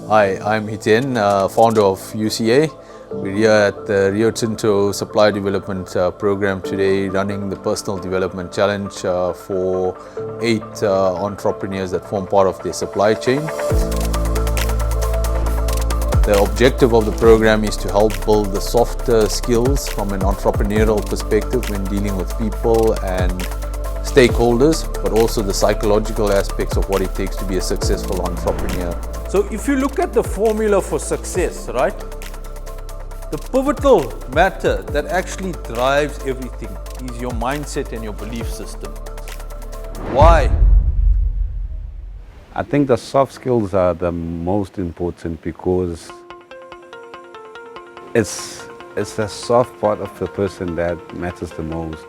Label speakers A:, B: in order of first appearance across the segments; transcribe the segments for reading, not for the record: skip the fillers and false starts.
A: Hi, I'm Hiten, founder of UCA. We're here at the Rio Tinto Supply Development Program today, running the Personal Development Challenge for 8 entrepreneurs that form part of their supply chain. The objective of the program is to help build the softer skills from an entrepreneurial perspective when dealing with people and stakeholders, but also the psychological aspects of what it takes to be a successful entrepreneur.
B: So if you look at the formula for success, right? The pivotal matter that actually drives everything is your mindset and your belief system. Why?
C: I think the soft skills are the most important because it's the soft part of the person that matters the most.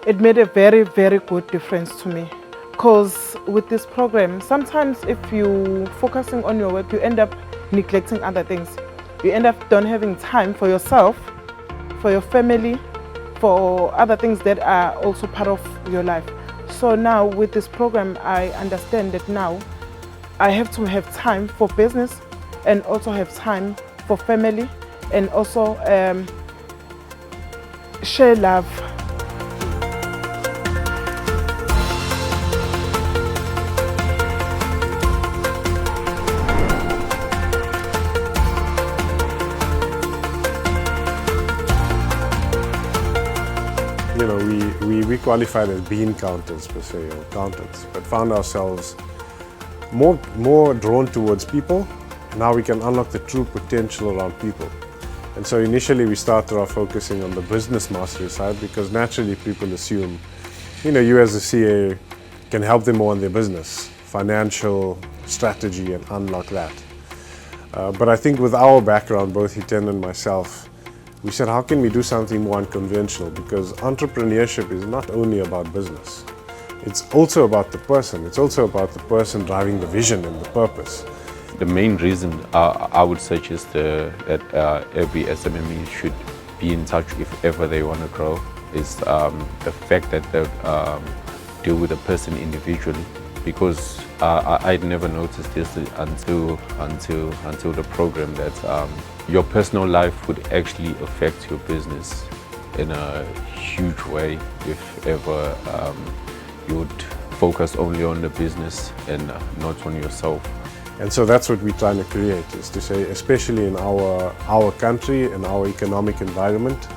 D: It made a very, very good difference to me. Because with this program, sometimes if you're focusing on your work, you end up neglecting other things. You end up not having time for yourself, for your family, for other things that are also part of your life. So now with this program, I understand that now I have to have time for business and also have time for family and also share love.
E: You know, we qualified as bean counters per se, or counters, but found ourselves more drawn towards people. Now we can unlock the true potential around people. And so initially we started off focusing on the business mastery side because naturally people assume, you know, you as a CA can help them more on their business, financial strategy and unlock that. But I think with our background, both Hiten and myself, we said, how can we do something more unconventional? Because entrepreneurship is not only about business. It's also about the person. It's also about the person driving the vision and the purpose.
F: The main reason I would suggest that every SMME should be in touch if ever they want to grow is the fact that they deal with a person individually. Because I'd never noticed this until the program that your personal life would actually affect your business in a huge way if ever you would focus only on the business and not on yourself.
E: And so that's what we're trying to create, is to say, especially in our country and our economic environment,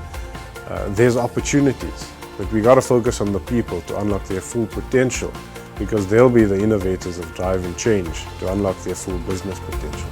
E: there's opportunities, but we got to focus on the people to unlock their full potential, because they'll be the innovators of driving change to unlock their full business potential.